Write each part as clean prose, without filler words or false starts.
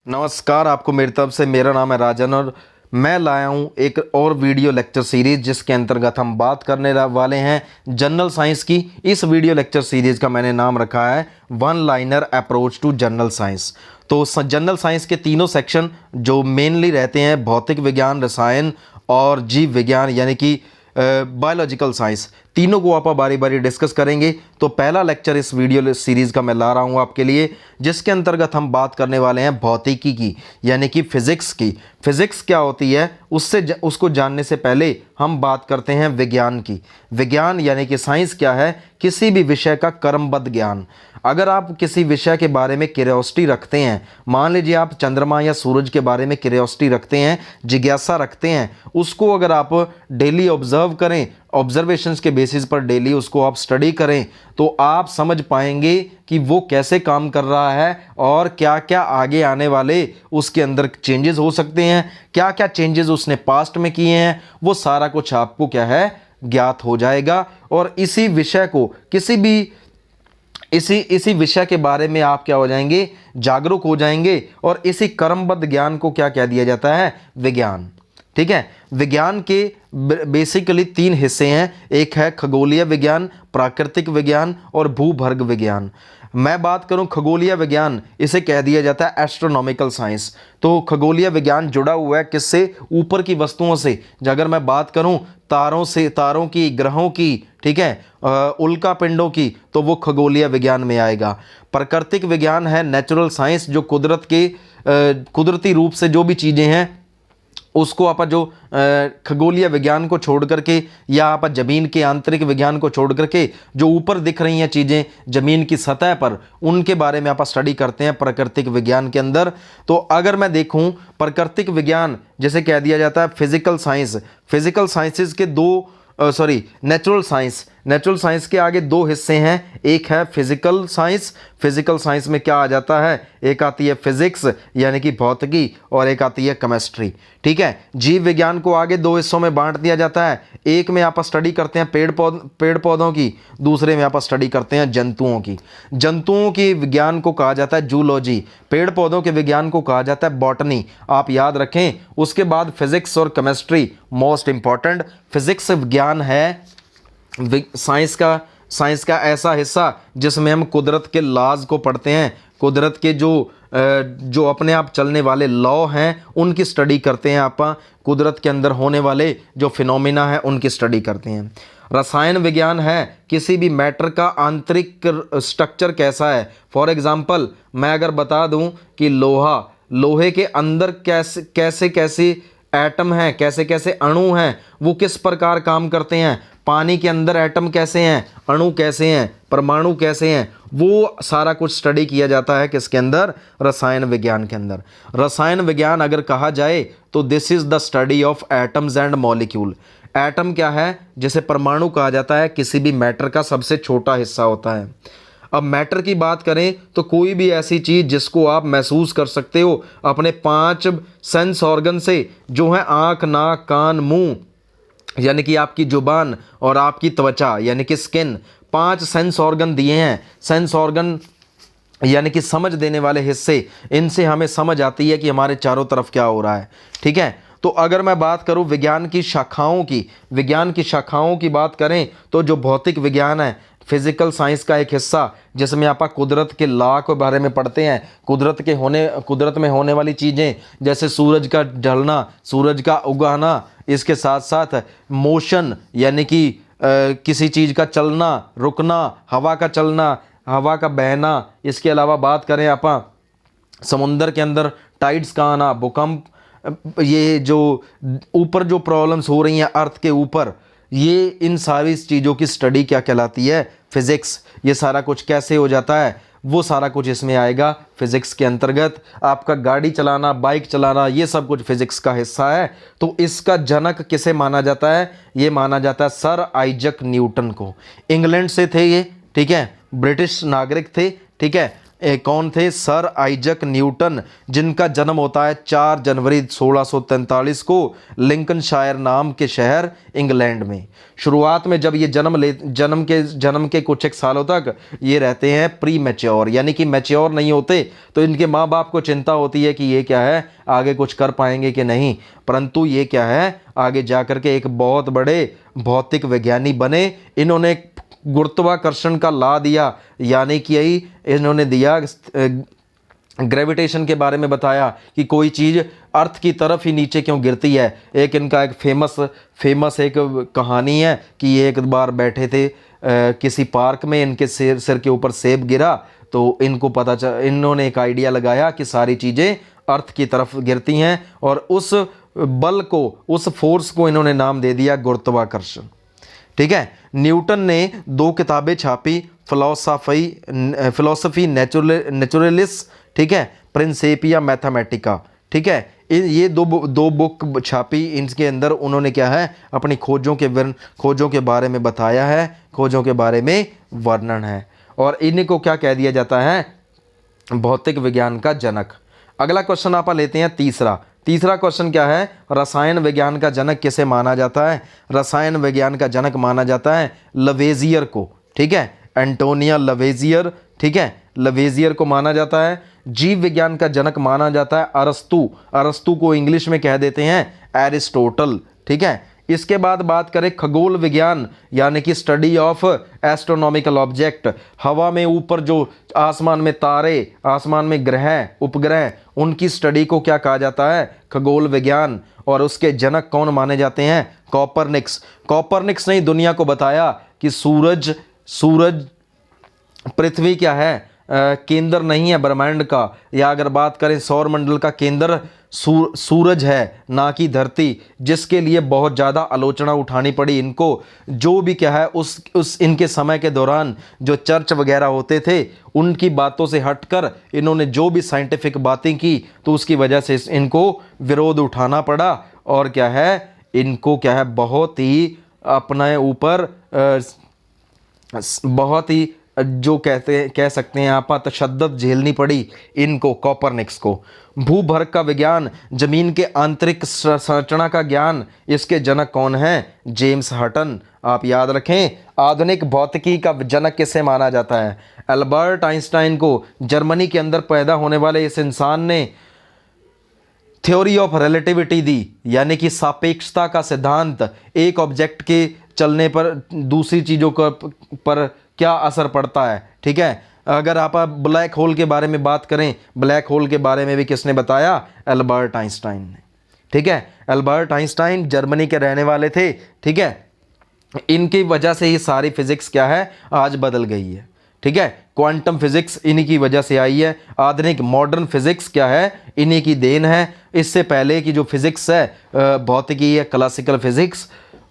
नमस्कार, आपको मेरी तरफ से मेरा नाम है राजन और मैं लाया हूँ एक और वीडियो लेक्चर सीरीज़ जिसके अंतर्गत हम बात करने वाले हैं जनरल साइंस की। इस वीडियो लेक्चर सीरीज़ का मैंने नाम रखा है one liner approach to general science. तो जनरल साइंस के तीनों सेक्शन जो मेनली रहते हैं भौतिक विज्ञान, रसायन और जीव विज्ञान यानी कि बायोलॉजिकल साइंस, तीनों को आप बारी बारी डिस्कस करेंगे। तो पहला लेक्चर इस वीडियो सीरीज़ का मैं ला रहा हूँ आपके लिए, जिसके अंतर्गत हम बात करने वाले हैं भौतिकी की यानी कि फिज़िक्स की। फिज़िक्स क्या होती है उसको जानने से पहले हम बात करते हैं विज्ञान की। विज्ञान यानी कि साइंस क्या है? किसी भी विषय का क्रमबद्ध ज्ञान। अगर आप किसी विषय के बारे में क्यूरियोसिटी रखते हैं, मान लीजिए आप चंद्रमा या सूरज के बारे में क्यूरियोसिटी रखते हैं, जिज्ञासा रखते हैं, उसको अगर आप डेली ऑब्जर्व करें, ऑब्जर्वेशंस के बेसिस पर डेली उसको आप स्टडी करें, तो आप समझ पाएंगे कि वो कैसे काम कर रहा है और क्या क्या आगे आने वाले उसके अंदर चेंजेस हो सकते हैं, क्या क्या चेंजेस उसने पास्ट में किए हैं, वो सारा कुछ आपको क्या है ज्ञात हो जाएगा। और इसी विषय को इसी विषय के बारे में आप क्या हो जाएंगे, जागरूक हो जाएंगे। और इसी क्रमबद्ध ज्ञान को क्या कह दिया जाता है? विज्ञान। ठीक है। विज्ञान के बेसिकली तीन हिस्से हैं, एक है खगोलीय विज्ञान, प्राकृतिक विज्ञान और भूगर्भ विज्ञान। मैं बात करूं खगोलीय विज्ञान, इसे कह दिया जाता है एस्ट्रोनॉमिकल साइंस। तो खगोलीय विज्ञान जुड़ा हुआ है किससे? ऊपर की वस्तुओं से। अगर मैं बात करूं तारों से, तारों की, ग्रहों की, ठीक है, उल्का पिंडों की, तो वो खगोलीय विज्ञान में आएगा। प्राकृतिक विज्ञान है नेचुरल साइंस, जो कुदरती रूप से जो भी चीज़ें हैं उसको आप जो खगोलीय विज्ञान को छोड़ करके या आप ज़मीन के आंतरिक विज्ञान को छोड़ करके जो ऊपर दिख रही हैं चीज़ें ज़मीन की सतह पर, उनके बारे में आप स्टडी करते हैं प्राकृतिक विज्ञान के अंदर। तो अगर मैं देखूं प्राकृतिक विज्ञान जैसे कह दिया जाता है फिजिकल साइंस, फिजिकल साइंसेज के नेचुरल साइंस के आगे दो हिस्से हैं, एक है फिजिकल साइंस। फिजिकल साइंस में क्या आ जाता है? एक आती है फिजिक्स यानी कि भौतिकी और एक आती है केमिस्ट्री। ठीक है। जीव विज्ञान को आगे दो हिस्सों में बांट दिया जाता है, एक में आप स्टडी करते हैं पेड़ पौधों की, दूसरे में आप स्टडी करते हैं जंतुओं की। जंतुओं के विज्ञान को कहा जाता है जूलॉजी, पेड़ पौधों के विज्ञान को कहा जाता है बॉटनी। आप याद रखें। उसके बाद फिजिक्स और केमिस्ट्री मोस्ट इंपॉर्टेंट। फिजिक्स विज्ञान है साइंस का ऐसा हिस्सा जिसमें हम कुदरत के लॉज को पढ़ते हैं, कुदरत के जो अपने आप चलने वाले लॉ हैं उनकी स्टडी करते हैं। आप कुदरत के अंदर होने वाले जो फिनोमिना हैं उनकी स्टडी करते हैं। रसायन विज्ञान है किसी भी मैटर का आंतरिक स्ट्रक्चर कैसा है। फॉर एग्जांपल मैं अगर बता दूं कि लोहे के अंदर कैसे एटम हैं, कैसे कैसे अणु हैं, वो किस प्रकार काम करते हैं, पानी के अंदर एटम कैसे हैं, अणु कैसे हैं, परमाणु कैसे हैं, वो सारा कुछ स्टडी किया जाता है किसके अंदर? रसायन विज्ञान के अंदर। रसायन विज्ञान अगर कहा जाए तो this is the study of atoms and molecule. Atom क्या है? जिसे परमाणु कहा जाता है, किसी भी मैटर का सबसे छोटा हिस्सा होता है। अब मैटर की बात करें तो कोई भी ऐसी चीज़ जिसको आप महसूस कर सकते हो अपने 5 सेंस ऑर्गन से, जो है आँख, नाक, कान, मुंह यानी कि आपकी जुबान और आपकी त्वचा यानी कि स्किन, 5 सेंस ऑर्गन दिए हैं। सेंस ऑर्गन यानी कि समझ देने वाले हिस्से, इनसे हमें समझ आती है कि हमारे चारों तरफ क्या हो रहा है। ठीक है। तो अगर मैं बात करूं विज्ञान की शाखाओं की बात करें तो जो भौतिक विज्ञान है, फिजिकल साइंस का एक हिस्सा जिसमें आप कुदरत के लॉ के बारे में पढ़ते हैं, कुदरत में होने वाली चीज़ें जैसे सूरज का ढलना, सूरज का उगाना, इसके साथ साथ मोशन यानी कि किसी चीज़ का चलना, रुकना, हवा का चलना, हवा का बहना। इसके अलावा बात करें आप समुंदर के अंदर टाइड्स का आना, भूकंप, ये जो ऊपर जो प्रॉब्लम्स हो रही हैं अर्थ के ऊपर, ये इन सारी चीज़ों की स्टडी क्या कहलाती है? फिजिक्स। ये सारा कुछ कैसे हो जाता है, वो सारा कुछ इसमें आएगा फिजिक्स के अंतर्गत। आपका गाड़ी चलाना, बाइक चलाना, ये सब कुछ फिजिक्स का हिस्सा है। तो इसका जनक किसे माना जाता है? ये माना जाता है सर आइजक न्यूटन को। इंग्लैंड से थे ये, ठीक है, ब्रिटिश नागरिक थे, ठीक है। कौन थे? सर आइजक न्यूटन, जिनका जन्म होता है 4 जनवरी 1643 को लिंकनशायर नाम के शहर इंग्लैंड में। शुरुआत में जब ये जन्म के कुछ एक सालों तक ये रहते हैं प्री मैच्योर, यानी कि मैच्योर नहीं होते, तो इनके माँ बाप को चिंता होती है कि ये क्या है, आगे कुछ कर पाएंगे कि नहीं, परंतु ये क्या है, आगे जाकर के एक बहुत बड़े भौतिक विज्ञानी बने। इन्होंने गुरुत्वाकर्षण का ला दिया, यानी कि यही इन्होंने दिया, ग्रेविटेशन के बारे में बताया कि कोई चीज़ अर्थ की तरफ ही नीचे क्यों गिरती है। एक इनका एक फेमस एक कहानी है कि ये एक बार बैठे थे किसी पार्क में, इनके सिर के ऊपर सेब गिरा, तो इनको पता चला, इन्होंने एक आइडिया लगाया कि सारी चीज़ें अर्थ की तरफ गिरती हैं, और उस बल को, उस फोर्स को इन्होंने नाम दे दिया गुरुत्वाकर्षण। ठीक है। न्यूटन ने 2 किताबें छापी, फिलोसफी नेचुरलिस, ठीक है, प्रिंसिपिया मैथमेटिका। ठीक है, ये दो बुक छापी। इनके अंदर उन्होंने क्या है, अपनी खोजों के बारे में बताया है, खोजों के बारे में वर्णन है, और इन्हीं को क्या कह दिया जाता है, भौतिक विज्ञान का जनक। अगला क्वेश्चन आप लेते हैं तीसरा क्वेश्चन क्या है, रसायन विज्ञान का जनक किसे माना जाता है? रसायन विज्ञान का जनक माना जाता है लवेजियर को। ठीक है, एंटोनिया लवेजियर। ठीक है, लवेजियर को माना जाता है। जीव विज्ञान का जनक माना जाता है अरस्तु को इंग्लिश में कह देते हैं एरिस्टोटल। ठीक है, इसके बाद बात करें खगोल विज्ञान, यानी कि स्टडी ऑफ एस्ट्रोनॉमिकल ऑब्जेक्ट, हवा में ऊपर जो आसमान में तारे, आसमान में ग्रह, उपग्रह, उनकी स्टडी को क्या कहा जाता है? खगोल विज्ञान। और उसके जनक कौन माने जाते हैं? कॉपरनिक्स ने दुनिया को बताया कि सूरज पृथ्वी क्या है, केंद्र नहीं है ब्रह्मांड का, या अगर बात करें सौर मंडल का केंद्र सूरज है, ना कि धरती, जिसके लिए बहुत ज़्यादा आलोचना उठानी पड़ी इनको। जो भी क्या है, उस इनके समय के दौरान जो चर्च वगैरह होते थे, उनकी बातों से हटकर इन्होंने जो भी साइंटिफिक बातें की, तो उसकी वजह से इनको विरोध उठाना पड़ा, और क्या है, इनको क्या है, बहुत ही अपने ऊपर बहुत ही जो कह सकते हैं आप तशद्दुद झेलनी पड़ी इनको, कॉपरनिक्स को। भूभर्ग का विज्ञान, जमीन के आंतरिक संरचना का ज्ञान, इसके जनक कौन हैं? James Hutton. आप याद रखें, आधुनिक भौतिकी का जनक किसे माना जाता है? अल्बर्ट आइंस्टाइन को। जर्मनी के अंदर पैदा होने वाले इस इंसान ने थ्योरी ऑफ रिलेटिविटी दी, यानी कि सापेक्षता का सिद्धांत, एक ऑब्जेक्ट के चलने पर दूसरी चीज़ों पर क्या असर पड़ता है। ठीक है, अगर आप ब्लैक होल के बारे में बात करें, ब्लैक होल के बारे में भी किसने बताया? अल्बर्ट आइंस्टाइन ने। ठीक है, अल्बर्ट आइंस्टाइन जर्मनी के रहने वाले थे। ठीक है, इनकी वजह से ही सारी फिजिक्स क्या है, आज बदल गई है। ठीक है, क्वांटम फिजिक्स इन्हीं की वजह से आई है। आधुनिक मॉडर्न फिजिक्स क्या है, इन्हीं की देन है। इससे पहले की जो फिजिक्स है, भौतिकी है, क्लासिकल फिजिक्स,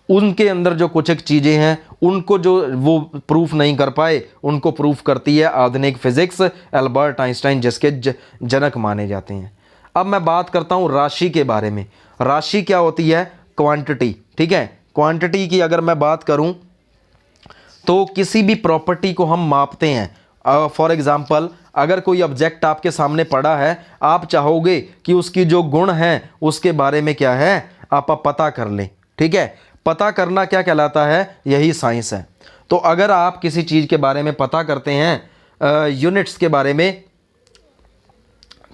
उनके अंदर जो कुछ एक चीज़ें हैं, उनको जो वो प्रूफ नहीं कर पाए, उनको प्रूफ करती है आधुनिक फिजिक्स, अल्बर्ट आइंस्टाइन जिसके जनक माने जाते हैं। अब मैं बात करता हूँ राशि के बारे में। राशि क्या होती है? क्वांटिटी। ठीक है, क्वांटिटी की अगर मैं बात करूँ तो किसी भी प्रॉपर्टी को हम मापते हैं। फॉर एग्जाम्पल, अगर कोई ऑब्जेक्ट आपके सामने पड़ा है, आप चाहोगे कि उसकी जो गुण हैं उसके बारे में क्या है, आप पता कर लें। ठीक है, पता करना क्या कहलाता है? यही साइंस है। तो अगर आप किसी चीज़ के बारे में पता करते हैं, यूनिट्स के बारे में,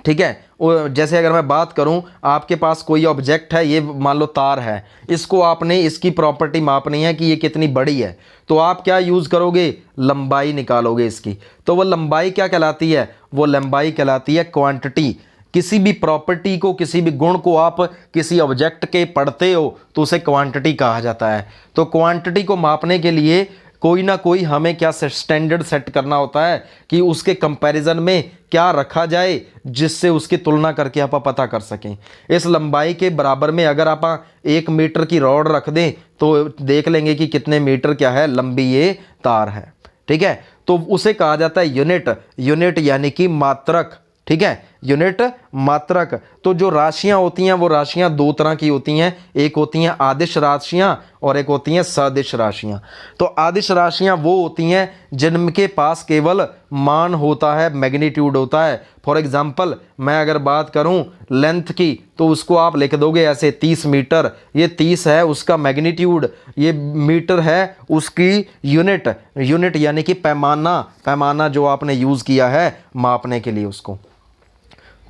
ठीक है, जैसे अगर मैं बात करूं, आपके पास कोई ऑब्जेक्ट है, ये मान लो तार है, इसको आपने इसकी प्रॉपर्टी मापनी है कि ये कितनी बड़ी है, तो आप क्या यूज़ करोगे? लंबाई निकालोगे इसकी। तो वो लंबाई क्या कहलाती है? वो लंबाई कहलाती है क्वांटिटी। किसी भी प्रॉपर्टी को, किसी भी गुण को आप किसी ऑब्जेक्ट के पढ़ते हो तो उसे क्वांटिटी कहा जाता है। तो क्वांटिटी को मापने के लिए कोई ना कोई हमें क्या स्टैंडर्ड सेट करना होता है कि उसके कंपैरिजन में क्या रखा जाए जिससे उसकी तुलना करके आप पता कर सकें। इस लंबाई के बराबर में अगर आप 1 मीटर की रॉड रख दें तो देख लेंगे कि कितने मीटर क्या है लंबी ये तार है। ठीक है, तो उसे कहा जाता है यूनिट। यूनिट यानी कि मात्रक। ठीक है, यूनिट मात्रक। तो जो राशियां होती हैं वो राशियां दो तरह की होती हैं, एक होती हैं आदिश राशियां और एक होती हैं सदिश राशियां। तो आदिश राशियां वो होती हैं जिनके पास केवल मान होता है, मैग्नीट्यूड होता है। फॉर एग्जांपल मैं अगर बात करूं लेंथ की तो उसको आप लिख दोगे ऐसे 30 मीटर, ये 30 है उसका मैग्नीट्यूड, ये मीटर है उसकी यूनिट, यूनिट यानी कि पैमाना, पैमाना जो आपने यूज़ किया है मापने के लिए उसको।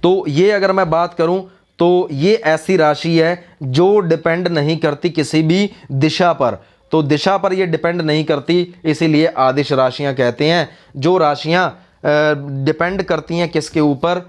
तो ये अगर मैं बात करूं तो ये ऐसी राशि है जो डिपेंड नहीं करती किसी भी दिशा पर, तो दिशा पर ये डिपेंड नहीं करती, इसीलिए आदिश राशियां कहते हैं। जो राशियां डिपेंड करती हैं किसके ऊपर,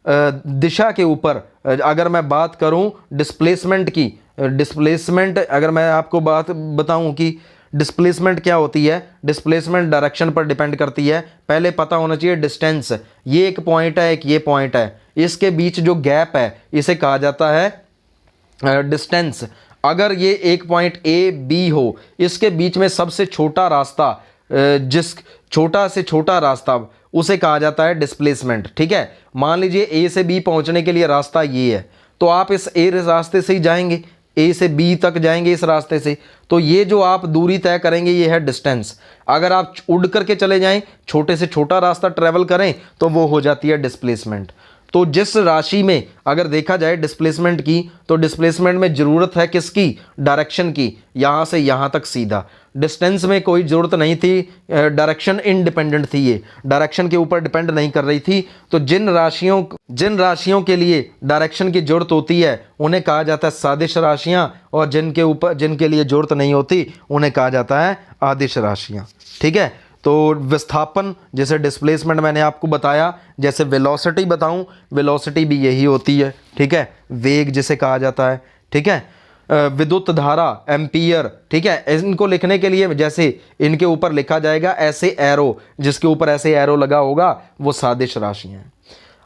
दिशा के ऊपर। अगर मैं बात करूं डिस्प्लेसमेंट की, डिस्प्लेसमेंट अगर मैं आपको बात बताऊं कि डिस्प्लेसमेंट क्या होती है, डिस्प्लेसमेंट डायरेक्शन पर डिपेंड करती है। पहले पता होना चाहिए डिस्टेंस, ये एक पॉइंट है एक ये पॉइंट है, इसके बीच जो गैप है इसे कहा जाता है डिस्टेंस। अगर ये एक पॉइंट ए बी हो, इसके बीच में सबसे छोटा रास्ता, जिस छोटा से छोटा रास्ता उसे कहा जाता है डिस्प्लेसमेंट। ठीक है, मान लीजिए ए से बी पहुंचने के लिए रास्ता ये है, तो आप इस ए रास्ते से ही जाएंगे, ए से बी तक जाएंगे इस रास्ते से, तो ये जो आप दूरी तय करेंगे ये है डिस्टेंस। अगर आप उड़ करके चले जाएं, छोटे से छोटा रास्ता ट्रेवल करें, तो वो हो जाती है डिस्प्लेसमेंट। तो जिस राशि में अगर देखा जाए डिस्प्लेसमेंट की, तो डिस्प्लेसमेंट में ज़रूरत है किसकी, डायरेक्शन की, यहाँ से यहाँ तक सीधा। डिस्टेंस में कोई ज़रूरत नहीं थी, डायरेक्शन इंडिपेंडेंट थी, ये डायरेक्शन के ऊपर डिपेंड नहीं कर रही थी। तो जिन राशियों के लिए डायरेक्शन की ज़रूरत होती है उन्हें कहा जाता है सादिश राशियाँ, और जिनके लिए ज़रूरत नहीं होती उन्हें कहा जाता है आदिश राशियाँ। ठीक है, तो विस्थापन जैसे डिस्प्लेसमेंट मैंने आपको बताया, जैसे वेलोसिटी बताऊं, वेलोसिटी भी यही होती है। ठीक है, वेग जिसे कहा जाता है। ठीक है, विद्युत धारा एम्पियर। ठीक है, इनको लिखने के लिए जैसे इनके ऊपर लिखा जाएगा ऐसे एरो, जिसके ऊपर ऐसे एरो लगा होगा वो सादिश राशियां हैं।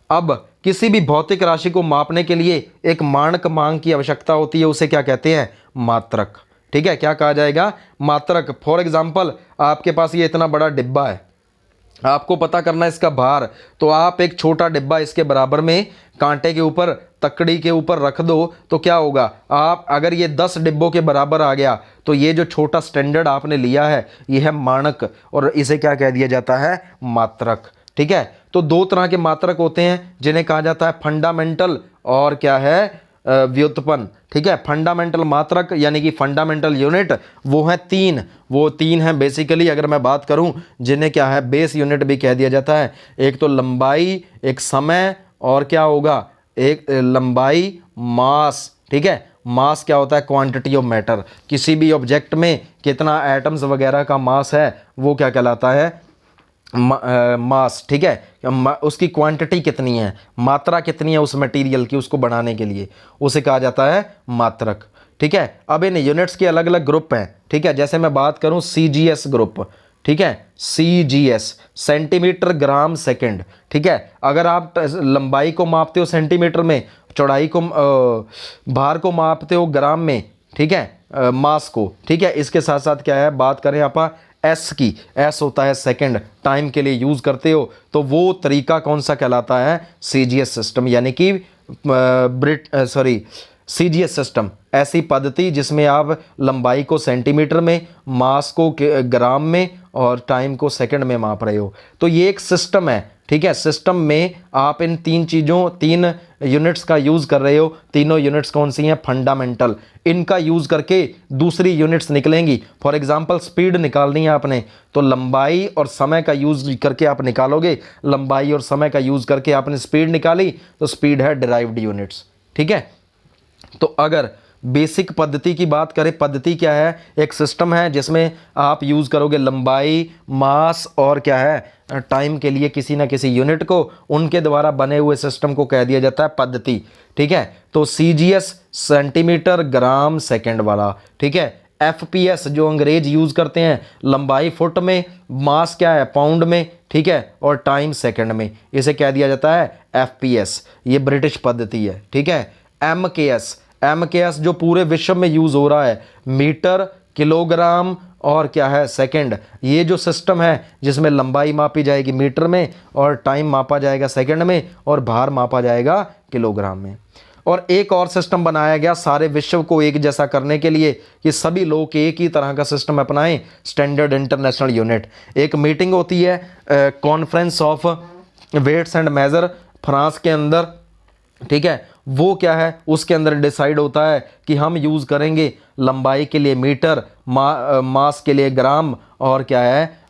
अब किसी भी भौतिक राशि को मापने के लिए एक मानक मान की आवश्यकता होती है, उसे क्या कहते हैं, मात्रक। ठीक है, क्या कहा जाएगा, मात्रक। फॉर एग्जाम्पल आपके पास ये इतना बड़ा डिब्बा है, आपको पता करना है इसका भार, तो आप एक छोटा डिब्बा इसके बराबर में कांटे के ऊपर, तकड़ी के ऊपर रख दो, तो क्या होगा, आप अगर ये 10 डिब्बों के बराबर आ गया तो ये जो छोटा स्टैंडर्ड आपने लिया है ये है मानक, और इसे क्या कह दिया जाता है, मात्रक। ठीक है, तो दो तरह के मात्रक होते हैं जिन्हें कहा जाता है फंडामेंटल और क्या है, व्युत्पन्न। ठीक है, फंडामेंटल मात्रक यानी कि फंडामेंटल यूनिट वो है तीन, वो तीन हैं बेसिकली। अगर मैं बात करूं जिन्हें क्या है बेस यूनिट भी कह दिया जाता है, एक तो लंबाई, एक समय, और क्या होगा, एक लंबाई, मास। ठीक है, मास क्या होता है, क्वांटिटी ऑफ मैटर, किसी भी ऑब्जेक्ट में कितना एटम्स वगैरह का मास है वो क्या कहलाता है, मास। ठीक है, उसकी क्वांटिटी कितनी है, मात्रा कितनी है उस मटेरियल की, उसको बनाने के लिए, उसे कहा जाता है मात्रक। ठीक है, अब इन यूनिट्स के अलग अलग ग्रुप हैं। ठीक है, जैसे मैं बात करूं सीजीएस ग्रुप। ठीक है, सीजीएस सेंटीमीटर ग्राम सेकंड। ठीक है, अगर आप लंबाई को मापते हो सेंटीमीटर में, चौड़ाई को भार को मापते हो ग्राम में, ठीक है, मास को। ठीक है, इसके साथ साथ क्या है, बात करें आप एस की, एस होता है सेकंड, टाइम के लिए यूज़ करते हो, तो वो तरीका कौन सा कहलाता है, सीजीएस सिस्टम, यानी कि सीजीएस सिस्टम, ऐसी पद्धति जिसमें आप लंबाई को सेंटीमीटर में, मास को ग्राम में और टाइम को सेकंड में माप रहे हो। तो ये एक सिस्टम है। ठीक है, सिस्टम में आप इन तीन यूनिट्स का यूज़ कर रहे हो। तीनों यूनिट्स कौन सी हैं, फंडामेंटल। इनका यूज़ करके दूसरी यूनिट्स निकलेंगी। फॉर एग्जांपल स्पीड निकालनी है आपने, तो लंबाई और समय का यूज़ करके आप निकालोगे, लंबाई और समय का यूज़ करके आपने स्पीड निकाली, तो स्पीड है डिराइव्ड यूनिट्स। ठीक है, तो अगर बेसिक पद्धति की बात करें, पद्धति क्या है, एक सिस्टम है जिसमें आप यूज़ करोगे लंबाई, मास और क्या है, टाइम के लिए किसी ना किसी यूनिट को, उनके द्वारा बने हुए सिस्टम को कह दिया जाता है पद्धति। ठीक है, तो सीजीएस सेंटीमीटर ग्राम सेकंड वाला। ठीक है, एफपीएस जो अंग्रेज यूज़ करते हैं, लंबाई फुट में, मास क्या है पाउंड में, ठीक है, और टाइम सेकंड में, इसे कह दिया जाता है एफपीएस। ये ब्रिटिश पद्धति है। ठीक है, एमकेएस जो पूरे विश्व में यूज़ हो रहा है, मीटर, किलोग्राम और क्या है सेकंड। ये जो सिस्टम है जिसमें लंबाई मापी जाएगी मीटर में और टाइम मापा जाएगा सेकंड में और भार मापा जाएगा किलोग्राम में। और एक और सिस्टम बनाया गया सारे विश्व को एक जैसा करने के लिए कि सभी लोग एक ही तरह का सिस्टम अपनाएं, स्टैंडर्ड इंटरनेशनल यूनिट। एक मीटिंग होती है conference of weights and measure France के अंदर, ठीक है। वो क्या है उसके अंदर डिसाइड होता है कि हम यूज़ करेंगे लंबाई के लिए मीटर, मास के लिए ग्राम और क्या है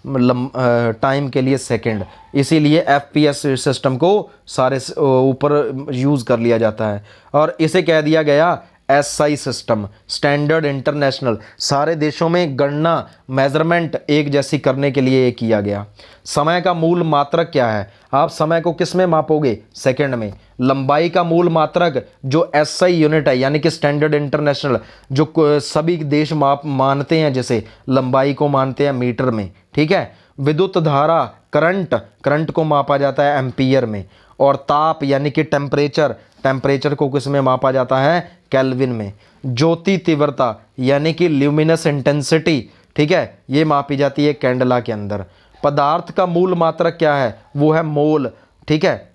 टाइम के लिए सेकंड। इसीलिए FPS सिस्टम को सारे ऊपर यूज़ कर लिया जाता है और इसे कह दिया गया SI सिस्टम, स्टैंडर्ड इंटरनेशनल। सारे देशों में गणना मेजरमेंट एक जैसी करने के लिए किया गया। समय का मूल मात्रक क्या है? आप समय को किस में मापोगे? सेकंड में। लंबाई का मूल मात्रक जो SI यूनिट है यानी कि स्टैंडर्ड इंटरनेशनल, जो सभी देश मानते हैं, जैसे लंबाई को मानते हैं मीटर में, ठीक है। विद्युत धारा करंट को मापा जाता है एम्पियर में। और ताप यानी कि टेम्परेचर को किस में मापा जाता है? केल्विन में। ज्योति तीव्रता यानी कि ल्यूमिनस इंटेंसिटी, ठीक है, ये मापी जाती है कैंडला के अंदर। पदार्थ का मूल मात्रक क्या है? वो है मोल, ठीक है।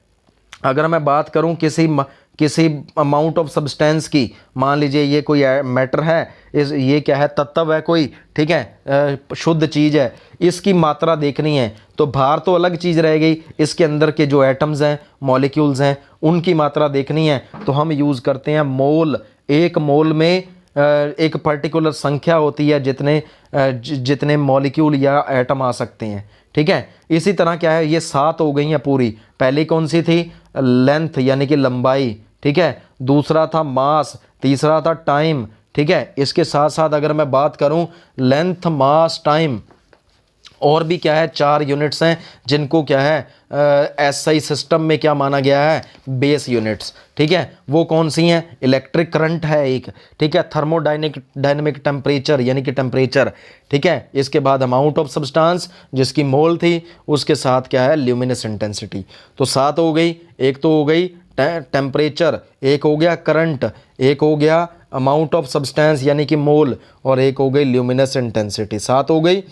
अगर मैं बात करूं किसी अमाउंट ऑफ सब्सटेंस की, मान लीजिए ये कोई मैटर है, ये क्या है? तत्व है कोई, ठीक है, शुद्ध चीज़ है, इसकी मात्रा देखनी है तो भार तो अलग चीज़ रह गई, इसके अंदर के जो एटम्स हैं, मॉलिक्यूल्स हैं, उनकी मात्रा देखनी है तो हम यूज़ करते हैं मोल। एक मोल में एक पर्टिकुलर संख्या होती है जितने मॉलिक्यूल या एटम आ सकते हैं, ठीक है। इसी तरह क्या है, ये 7 हो गई हैं पूरी। पहली कौन सी थी? लेंथ यानी कि लंबाई, ठीक है। दूसरा था मास, तीसरा था टाइम, ठीक है। इसके साथ साथ अगर मैं बात करूं लेंथ, मास, टाइम, और भी क्या है 4 यूनिट्स हैं जिनको क्या है SI सिस्टम में क्या माना गया है? बेस यूनिट्स, ठीक है। वो कौन सी हैं? इलेक्ट्रिक करंट है एक, ठीक है। थर्मोडायनेमिक टेम्परेचर यानी कि टेम्परेचर, ठीक है। इसके बाद अमाउंट ऑफ सब्सटेंस जिसकी मोल थी, उसके साथ क्या है? Luminous intensity. तो 7 हो गई। एक तो हो गई टेम्परेचर, एक हो गया करंट, एक हो गया अमाउंट ऑफ सब्सटेंस यानी कि मोल, और एक हो गई ल्यूमिनस इंटेंसिटी। 7 हो गई।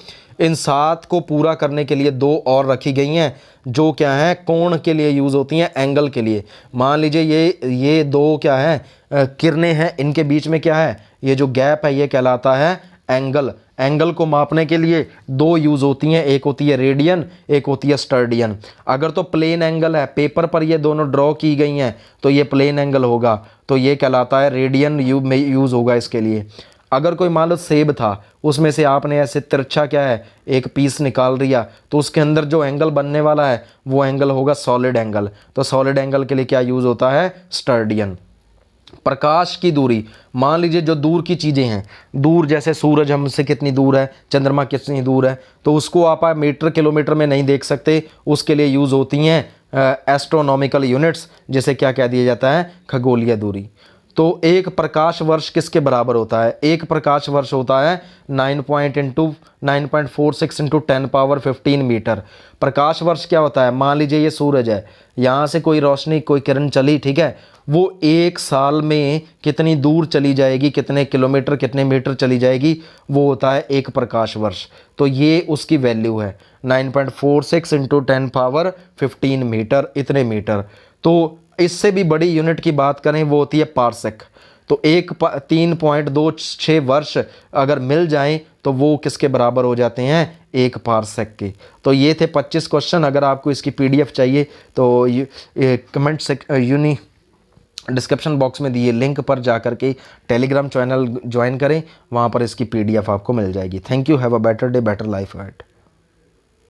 इन 7 को पूरा करने के लिए 2 और रखी गई हैं जो क्या है? कोण के लिए यूज़ होती हैं, एंगल के लिए। मान लीजिए ये 2 क्या है? किरणें हैं, इनके बीच में क्या है? ये जो गैप है ये कहलाता है एंगल। एंगल को मापने के लिए 2 यूज़ होती हैं, एक होती है रेडियन, एक होती है स्टर्डियन। अगर तो प्लेन एंगल है, पेपर पर ये दोनों ड्रॉ की गई हैं, तो ये प्लेन एंगल होगा, तो ये कहलाता है रेडियन में यूज़ होगा इसके लिए। अगर कोई मान लो सेब था, उसमें से आपने ऐसे तिरछा क्या है एक पीस निकाल दिया, तो उसके अंदर जो एंगल बनने वाला है वो एंगल होगा सॉलिड एंगल। तो सॉलिड एंगल के लिए क्या यूज़ होता है? स्टर्डियन। प्रकाश की दूरी, मान लीजिए जो दूर की चीज़ें हैं, दूर जैसे सूरज हमसे कितनी दूर है, चंद्रमा कितनी दूर है, तो उसको आप मीटर किलोमीटर में नहीं देख सकते, उसके लिए यूज़ होती हैं एस्ट्रोनॉमिकल यूनिट्स, जिसे क्या कह दिया जाता है? खगोलीय दूरी। तो एक प्रकाश वर्ष किसके बराबर होता है? एक प्रकाश वर्ष होता है 9.46 इंटू 10⁻15 मीटर। प्रकाश वर्ष क्या होता है? मान लीजिए ये सूरज है, यहाँ से कोई रोशनी, कोई किरण चली, ठीक है, वो 1 साल में कितनी दूर चली जाएगी, कितने किलोमीटर, कितने मीटर चली जाएगी, वो होता है 1 प्रकाश वर्ष। तो ये उसकी वैल्यू है 9.46 इंटू 10⁻15 मीटर, इतने मीटर। तो इससे भी बड़ी यूनिट की बात करें वो होती है पारसेक। तो 3.26 वर्ष अगर मिल जाएं तो वो किसके बराबर हो जाते हैं? 1 पारसेक के। तो ये थे 25 क्वेश्चन। अगर आपको इसकी PDF चाहिए तो डिस्क्रिप्शन बॉक्स में दिए लिंक पर जाकर के टेलीग्राम चैनल ज्वाइन करें, वहाँ पर इसकी PDF आपको मिल जाएगी। Thank you. Have a better day, better life ahead.